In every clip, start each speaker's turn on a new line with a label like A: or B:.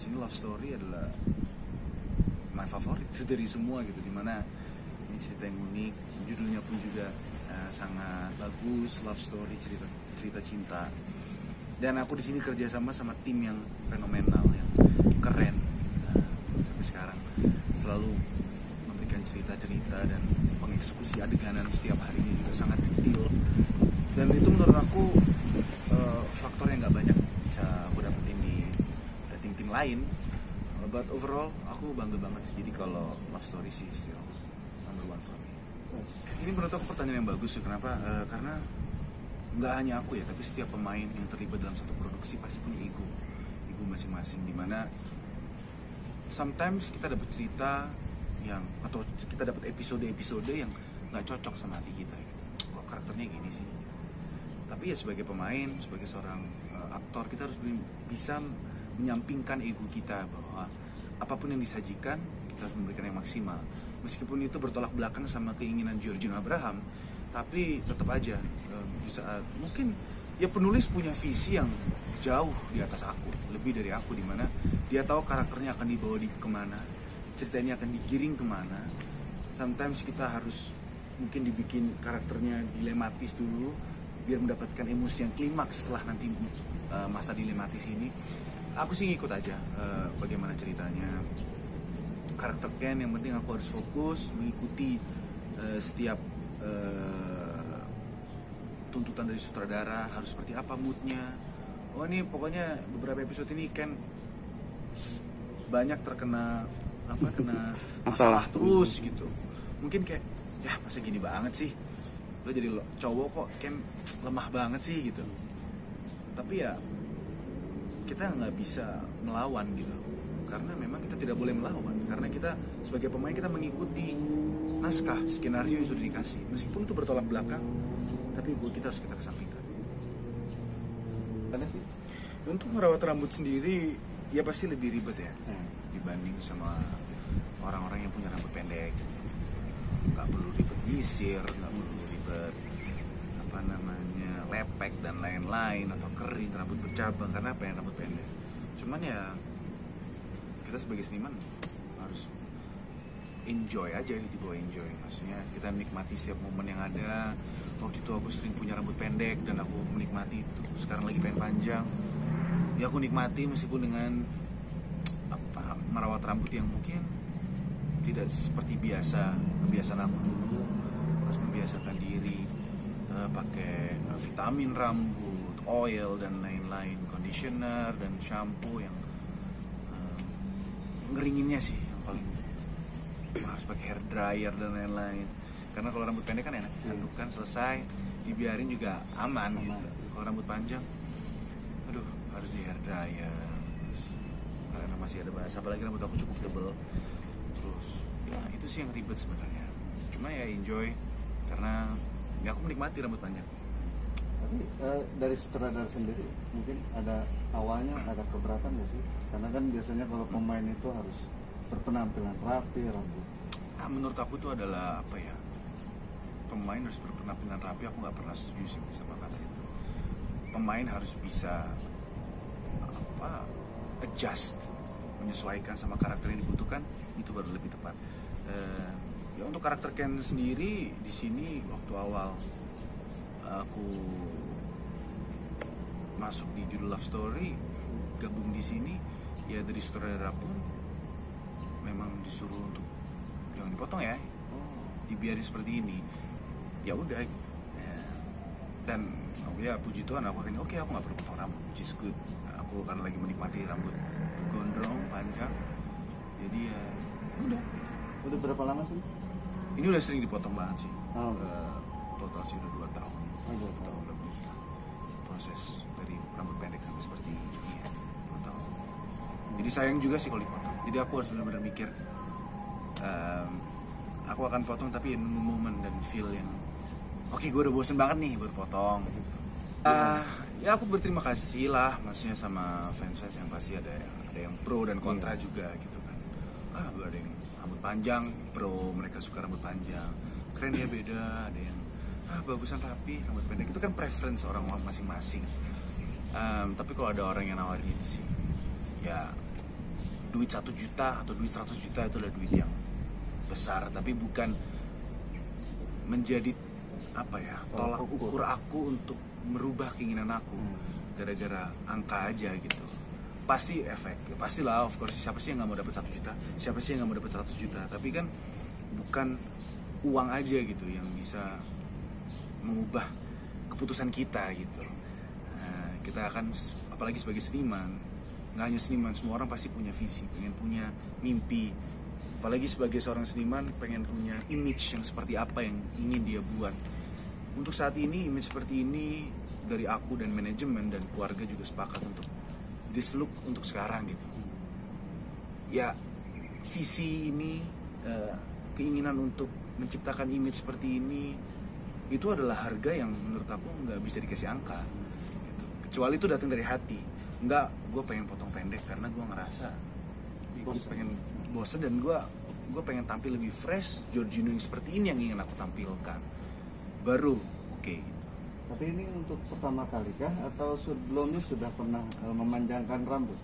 A: Habis ini love story adalah my favorit dari semua gitu, dimana ini cerita yang unik, judulnya pun juga sangat bagus, love story, cerita cinta. Dan aku di sini kerja sama tim yang fenomenal, yang keren. Sampai sekarang selalu memberikan cerita-cerita dan pengeksekusi adeganan setiap harinya juga sangat detail. Dan itu menurut aku faktor yang nggak banyak bisa aku dapetin di tim-tim lain. But overall aku bangga banget sih. Jadi kalau love story sih still number one for me. Ini menurut aku pertanyaan yang bagus sih. Kenapa? Karena nggak hanya aku ya, tapi setiap pemain yang terlibat dalam satu produksi pasti punya ego masing-masing. Dimana sometimes kita dapat cerita yang, atau kita dapat episode yang nggak cocok sama hati kita gitu. Kok karakternya gini sih? Tapi ya sebagai pemain, sebagai seorang aktor, kita harus bisa menyampingkan ego kita bahwa apapun yang disajikan kita harus memberikan yang maksimal. Meskipun itu bertolak belakang sama keinginan Georgina Abraham, tapi tetap aja di saat mungkin ya penulis punya visi yang jauh di atas aku, lebih dari aku, dimana dia tahu karakternya akan dibawa kemana, cerita ini akan digiring kemana. Sometimes kita harus mungkin dibikin karakternya dilematis dulu biar mendapatkan emosi yang klimaks setelah nanti masa dilematis ini. Aku sih ngikut aja bagaimana ceritanya karakter Ken. Yang penting aku harus fokus mengikuti setiap tuntutan dari sutradara, harus seperti apa moodnya. Oh ini pokoknya beberapa episode ini Ken banyak terkena kena masalah terus gitu. Mungkin kayak ya masa gini banget sih, lo jadi cowok kok Ken lemah banget sih gitu. Tapi ya kita nggak bisa melawan gitu, karena memang kita tidak boleh melawan, karena kita sebagai pemain kita mengikuti naskah skenario yang sudah dikasih, meskipun itu bertolak belakang, tapi kita harus kita kesampingkan.
B: Ada sih.
A: Untuk merawat rambut sendiri ya pasti lebih ribet ya dibanding sama orang-orang yang punya rambut pendek gitu. Nggak perlu ribet nyisir, nggak perlu ribet lepek dan lain-lain, atau kering, rambut bercabang karena pengen rambut pendek. Cuman ya kita sebagai seniman harus enjoy aja, dibawa enjoy. Maksudnya kita nikmati setiap momen yang ada. Waktu itu aku sering punya rambut pendek dan aku menikmati itu. Sekarang lagi pengen panjang, ya aku nikmati meskipun dengan merawat rambut yang mungkin tidak seperti kebiasaan aku dulu. Harus membiasakan diri pakai vitamin rambut, oil dan lain-lain, conditioner dan shampoo yang ngeringinnya sih yang paling, harus pakai hair dryer dan lain-lain. Karena kalau rambut pendek kan enak, kan selesai, dibiarin juga aman. Gitu. Kalau rambut panjang, aduh harus di hair dryer, terus karena masih ada bahasa, apalagi rambut aku cukup tebel. Terus ya itu sih yang ribet sebenarnya. Cuma ya enjoy, karena ya aku menikmati rambut panjang.
B: Tapi dari sutradara sendiri mungkin ada awalnya ada keberatan nggak sih? Karena kan biasanya kalau pemain itu harus berpenampilan rapi, rambut.
A: Menurut aku itu adalah apa ya? Pemain harus berpenampilan rapi. Aku nggak pernah setuju sih sama kata itu. Pemain harus bisa adjust, menyesuaikan sama karakter yang dibutuhkan, itu baru lebih tepat. Ya untuk karakter Ken sendiri di sini waktu awal aku masuk di judul love story, gabung di sini, ya dari sutradara pun memang disuruh untuk jangan dipotong ya, dibiarin seperti ini. Ya udah gitu. Dan ya puji Tuhan aku akhirnya oke, aku nggak perlu potong rambut, which is good. Aku karena lagi menikmati rambut gondrong panjang, jadi ya udah.
B: Udah berapa lama sih?
A: Ini udah sering dipotong banget sih. Total sih udah 2 tahun. 2 tahun lebih. Proses dari rambut pendek sampai seperti ini ya, 2 tahun. Jadi sayang juga sih kalau dipotong. Jadi aku harus benar-benar mikir, aku akan potong tapi nunggu momen dan feel yang oke, gue udah bosen banget nih baru potong gitu. Ya aku berterima kasih lah maksudnya sama fans-fans yang pasti ada yang pro dan kontra juga gitu kan. Ada yang rambut panjang pro, mereka suka rambut panjang, keren ya, beda. Ada yang bagusan rapi, rambut pendek. Itu kan preference orang masing-masing. Tapi kalau ada orang yang nawarin itu sih, ya duit 1 juta atau duit 100 juta itu adalah duit yang besar, tapi bukan menjadi tolak ukur aku untuk merubah keinginan aku gara-gara angka aja gitu. Pasti efek, pastilah, of course, siapa sih yang nggak mau dapat 1 juta, siapa sih yang nggak mau dapat 100 juta, tapi kan bukan uang aja gitu yang bisa mengubah keputusan kita gitu. Nah, kita akan, apalagi sebagai seniman, nggak hanya seniman, semua orang pasti punya visi, pengen punya mimpi. Apalagi sebagai seorang seniman pengen punya image yang seperti apa yang ingin dia buat. Untuk saat ini image seperti ini dari aku dan manajemen dan keluarga juga sepakat untuk this look untuk sekarang gitu. Ya visi ini, keinginan untuk menciptakan image seperti ini, itu adalah harga yang menurut aku nggak bisa dikasih angka gitu. Kecuali itu datang dari hati. Enggak, gue pengen potong pendek karena gue ngerasa gue pengen bosen dan gue pengen tampil lebih fresh, Giorgino yang seperti ini yang ingin aku tampilkan, baru oke.
B: Tapi ini untuk pertama kali kah atau sebelumnya sudah pernah memanjangkan rambut?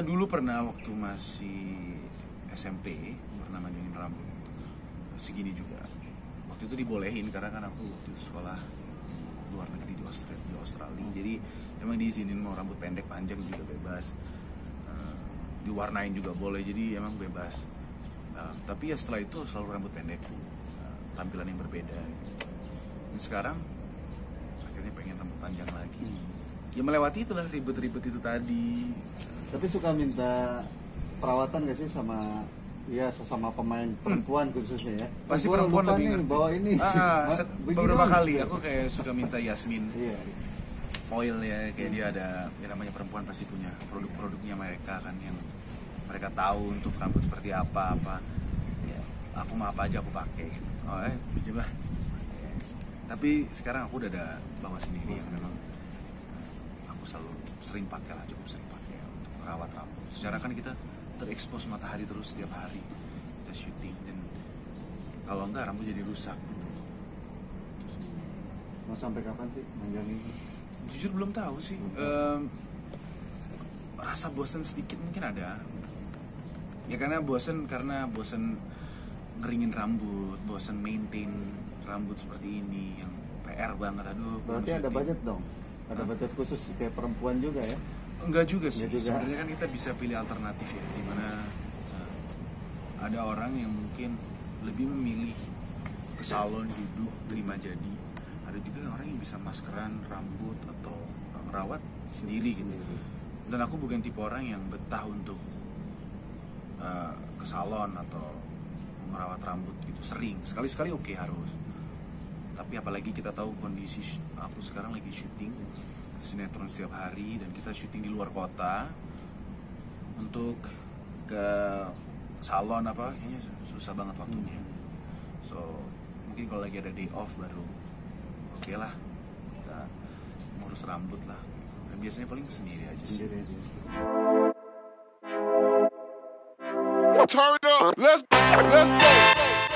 A: Dulu pernah waktu masih SMP pernah manjangin rambut segini juga. Waktu itu dibolehin karena kan aku waktu itu sekolah luar negeri di Australia, jadi emang diizinin mau rambut pendek panjang juga bebas, diwarnain juga boleh, jadi emang bebas. Tapi ya setelah itu selalu rambut pendek, tampilan yang berbeda. Dan sekarang akhirnya pengen rambut panjang lagi. Ya melewati itulah ribet-ribet itu tadi.
B: Tapi suka minta perawatan gak sih sama sesama pemain perempuan khususnya ya?
A: Pasti perempuan lebih ngerti.
B: Bawa ini.
A: Beberapa kali aku kayak suka minta Yasmin
B: Iya.
A: oil ya, kayak dia ada, ya namanya perempuan pasti punya produk-produknya mereka kan yang mereka tahu untuk rambut seperti apa. Ya, aku mah apa aja aku pakai. Pinjam lah. Tapi sekarang aku udah ada bawa sendiri yang memang aku selalu sering pakai lah, cukup sering pakai untuk merawat rambut. Secara kan kita terekspos matahari terus setiap hari, kita syuting, dan kalau enggak rambut jadi rusak gitu.
B: Mau sampai kapan sih manjangin?
A: Jujur belum tahu sih. Rasa bosan sedikit mungkin ada. Ya karena bosan ngeringin rambut, bosan maintain rambut seperti ini yang PR banget. Aduh.
B: Berarti ada budget dong? Ada budget khusus kayak perempuan juga ya?
A: Enggak juga sih. Sebenarnya kan kita bisa pilih alternatif ya, dimana ada orang yang mungkin lebih memilih ke salon duduk terima jadi. Ada juga orang yang bisa maskeran rambut atau merawat sendiri gitu. Dan aku bukan tipe orang yang betah untuk ke salon atau merawat rambut gitu sering. Sekali-sekali oke harus. Tapi apalagi kita tahu kondisi aku sekarang lagi syuting sinetron setiap hari dan kita syuting di luar kota. Untuk ke salon kayaknya susah banget waktunya. So mungkin kalau lagi ada day off baru oke lah kita ngurus rambut lah. Dan biasanya paling sendiri aja sih.
C: Turn up, let's go.